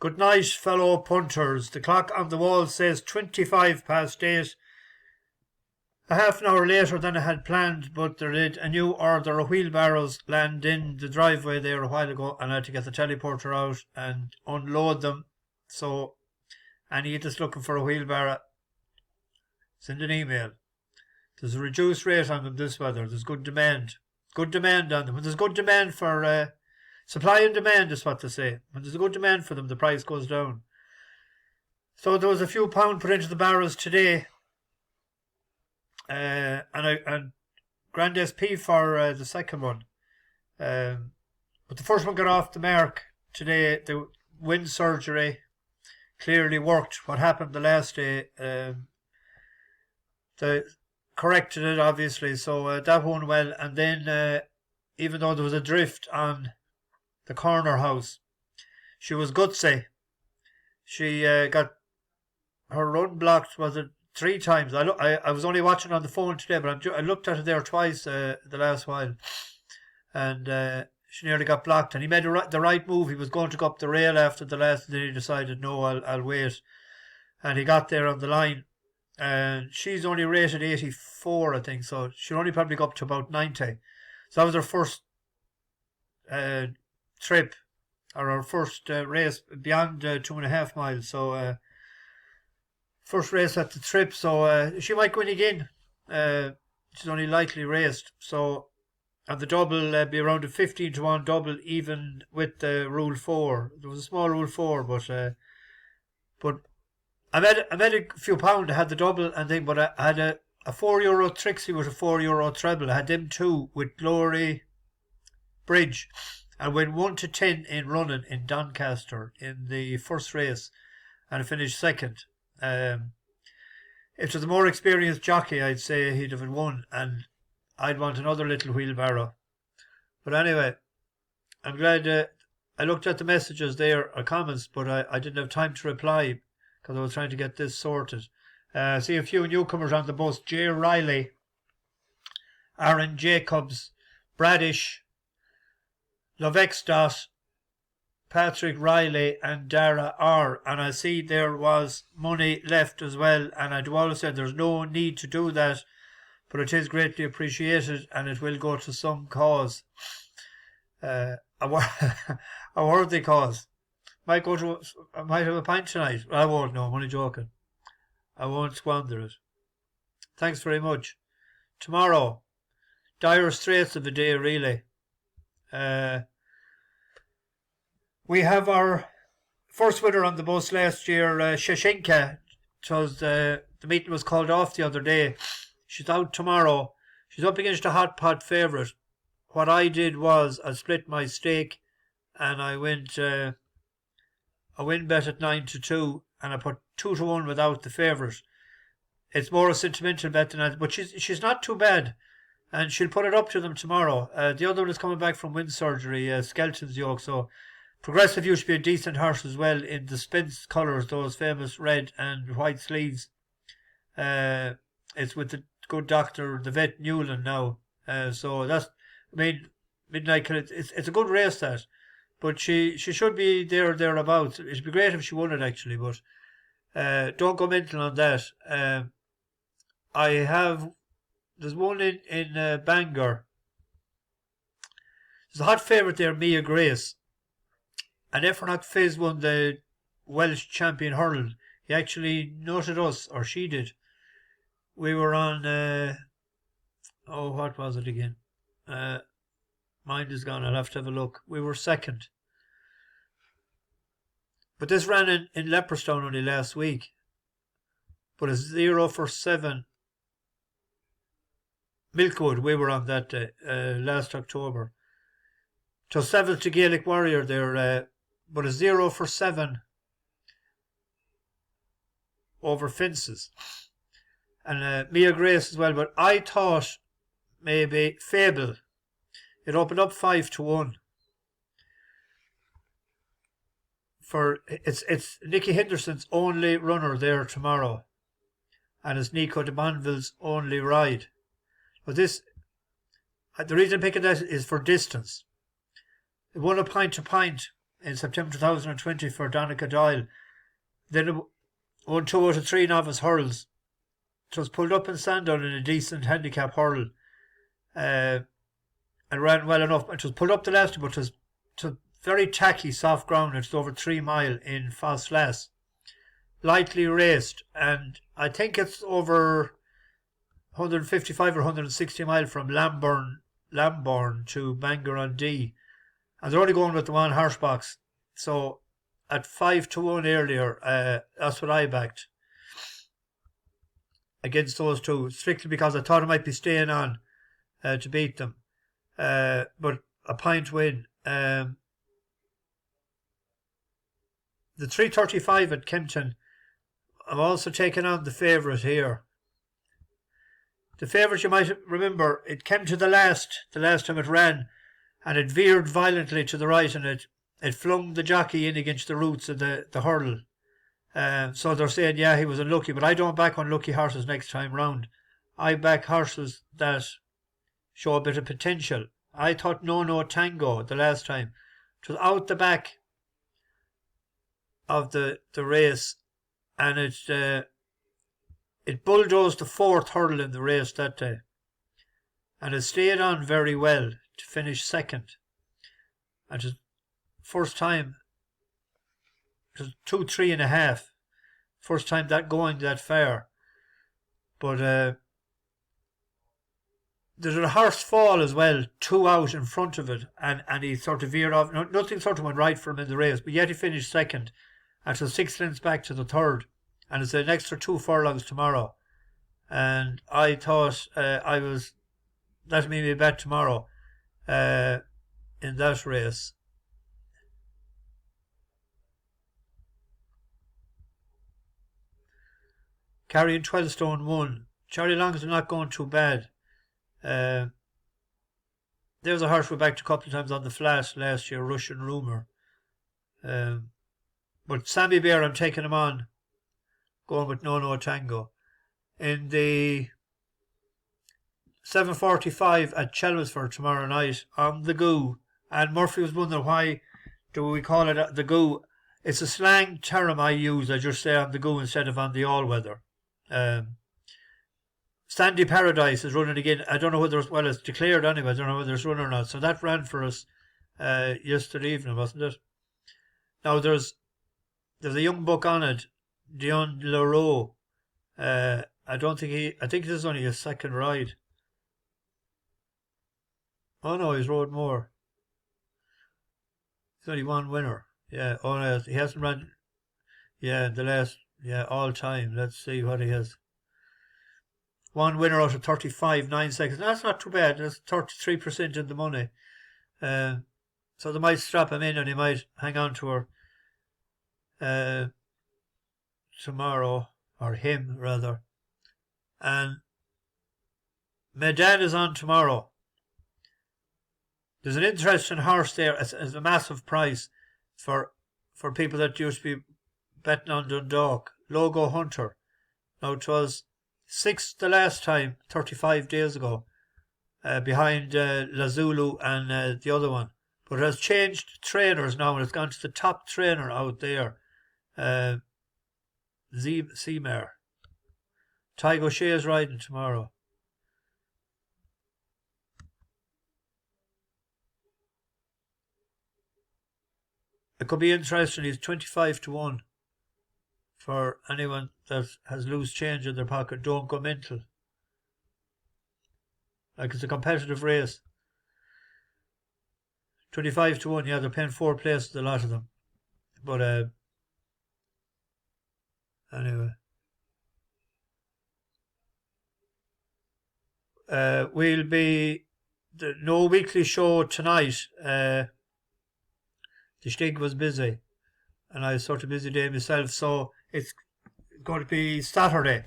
Good night, fellow punters. The clock on the wall says 8:25. A half an hour later than I had planned, but there did a new order of wheelbarrows land in the driveway there a while ago, and I had to get the teleporter out and unload them. So, any of us looking for a wheelbarrow, send an email. There's a reduced rate on them this weather. There's good demand. Good demand on them. When there's good demand for supply and demand is what they say. When there's a good demand for them, the price goes down. So there was a few pound put into the barrels today. And Grand SP for the second one. But the first one got off the mark today. The wind surgery clearly worked. What happened the last day, they corrected it obviously, so that went well. And then even though there was a drift on the corner house, she was gutsy. She got her run blocked, was it 3 times? I was only watching on the phone today, but I looked at it there twice the last while, and she nearly got blocked. And he made the right move. He was going to go up the rail after the last, and then he decided, no, I'll wait. And he got there on the line, and she's only rated 84, I think, so she'll only probably go up to about 90. So that was her first trip, or her first race beyond 2.5 miles. So first race at the trip, so she might win again. She's only lightly raced, so and the double be around a 15-1 double, even with the Rule 4. There was a small Rule 4, but I made a few pound. I had the double and thing, but I had a €4 Trixie with a €4 treble. I had them 2 with Glory Bridge, and went 1 to 10 in running in Doncaster in the first race, and I finished second. If it was a more experienced jockey, I'd say he'd have won, and I'd want another little wheelbarrow. But anyway, I'm glad I looked at the messages there, or comments, but I didn't have time to reply because I was trying to get this sorted. See a few newcomers on the bus: Jay Riley, Aaron Jacobs, Bradish, Lovexdot, Patrick Riley and Dara R. And I see there was money left as well, and I do always say there's no need to do that, but it is greatly appreciated, and it will go to some cause, a worthy cause. I might have a pint tonight. I won't, no, I'm only joking. I won't squander it. Thanks very much. Tomorrow, dire straits of a day, really. We have our first winner on the bus last year, Sashenka. The meeting was called off the other day. She's out tomorrow. She's up against a hot pot favourite. What I did was I split my stake, and I went a win bet at 9-2, and I put 2-1 without the favourite. It's more a sentimental bet than that, but she's not too bad, and she'll put it up to them tomorrow. The other one is coming back from wind surgery, Skelton's yoke, so Progressive used to be a decent horse as well in the Spence colours, those famous red and white sleeves. It's with the good doctor, the vet Newland now. So that's, I mean, Midnight, it's a good race, that. But she should be there or thereabouts. It'd be great if she won it, actually, but don't go mental on that. There's one in Bangor. There's a hot favourite there, Mia Grace. And Effernock Fizz won the Welsh champion hurl. He actually noted us, or she did. We were on, what was it again? Mind is gone, I'll have to have a look. We were second. But this ran in Leopardstown only last week. But it's 0 for 7. Milkwood, we were on that day, last October. So 7th to Gaelic Warrior there, but a 0 for 7 over fences. And Mia Grace as well, but I thought maybe Fable. It opened up 5-1. For it's Nicky Henderson's only runner there tomorrow, and it's Nico de Bonville's only ride. But the reason I'm picking that is for distance. It won a pint to pint in September 2020 for Donica Doyle. Then it won 2 out of 3 novice hurls. It was pulled up in Sandown in a decent handicap hurl. And ran well enough. It was pulled up the last, but it was very tacky, soft ground. It's over 3 mile in Fosslas. Lightly raced, and I think it's over 155 or 160 mile from Lambourne to Bangor on D. And they're only going with the one horse box. So at 5-1 earlier, that's what I backed against those two, strictly because I thought I might be staying on to beat them. But a pint win. The 3:35 at Kempton, I'm also taking on the favourite here. The favourite, you might remember, it came to the last time it ran, and it veered violently to the right, and it flung the jockey in against the roots of the hurdle. So they're saying, yeah, he was unlucky, but I don't back unlucky horses next time round. I back horses that show a bit of potential. I thought No No Tango the last time. It was out the back of the race, and it bulldozed the 4th hurdle in the race that day, and it stayed on very well to finish 2nd. And it was first time, it was 2, 3.5, first time that going that far. But there's a horse fall as well, 2 out in front of it, and he sort of veered off. Nothing sort of went right for him in the race, but yet he finished 2nd, and so 6 lengths back to the 3rd. And it's an extra 2 furlongs tomorrow. And I thought that made me bet tomorrow in that race. Carrying 12 stone 1. Charlie Long's not going too bad. There's a horse we backed a couple of times on the flat last year, Russian Rumour. But Sammy Bear, I'm taking him on, going with No No Tango. In the 7:45 at Chelmsford tomorrow night on the Goo. And Murphy was wondering, why do we call it the Goo? It's a slang term I use. I just say on the Goo instead of on the all-weather. Sandy Paradise is running again. I don't know whether it's declared anyway. I don't know whether it's run or not. So that ran for us yesterday evening, wasn't it? Now there's a young buck on it, Dion Leroux. I think this is only his 2nd ride. Oh no, he's rode more. He's only one winner. Yeah, oh no, he hasn't run. Yeah, the last, all time. Let's see what he has. One winner out of 35, 9 seconds. That's not too bad. That's 33% in the money. So they might strap him in and he might hang on to her tomorrow, or him rather. And Medan is on tomorrow. There's an interesting horse there. It's a massive price for people that used to be betting on Dundalk. Logo Hunter. Now it was 6th the last time, 35 days ago, behind Lazulu and the other one. But it has changed trainers now, and it's gone to the top trainer out there, Seamare. Ty Gaucher is riding tomorrow. It could be interesting. He's 25-1 for anyone that has loose change in their pocket. Don't go mental. Like, it's a competitive race. 25-1, yeah, they're paying 4 places, a lot of them. But anyway. We'll be no weekly show tonight. The Stig was busy, and I was sort of busy day myself, so it's going to be Saturday.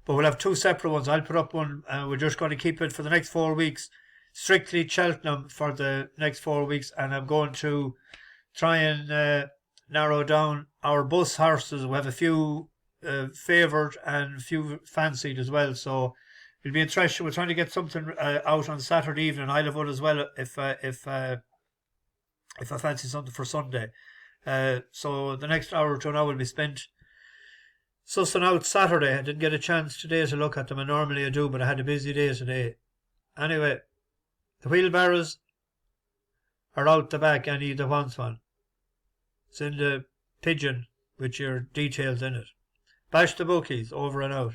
But we'll have 2 separate ones. I'll put up one, and we're just going to keep it for the next 4 weeks. Strictly Cheltenham for the next 4 weeks, and I'm going to try and narrow down our bus horses. We have a few favoured and a few fancied as well, so it'll be interesting. We're trying to get something out on Saturday evening. I'll have one as well if I fancy something for Sunday. So the next hour or two now will be spent sussing out Saturday. I didn't get a chance today to look at them, and normally I do, but I had a busy day today. Anyway, the wheelbarrows are out the back, any that wants one. It's in the pigeon with your details in it. Bash the bookies, over and out.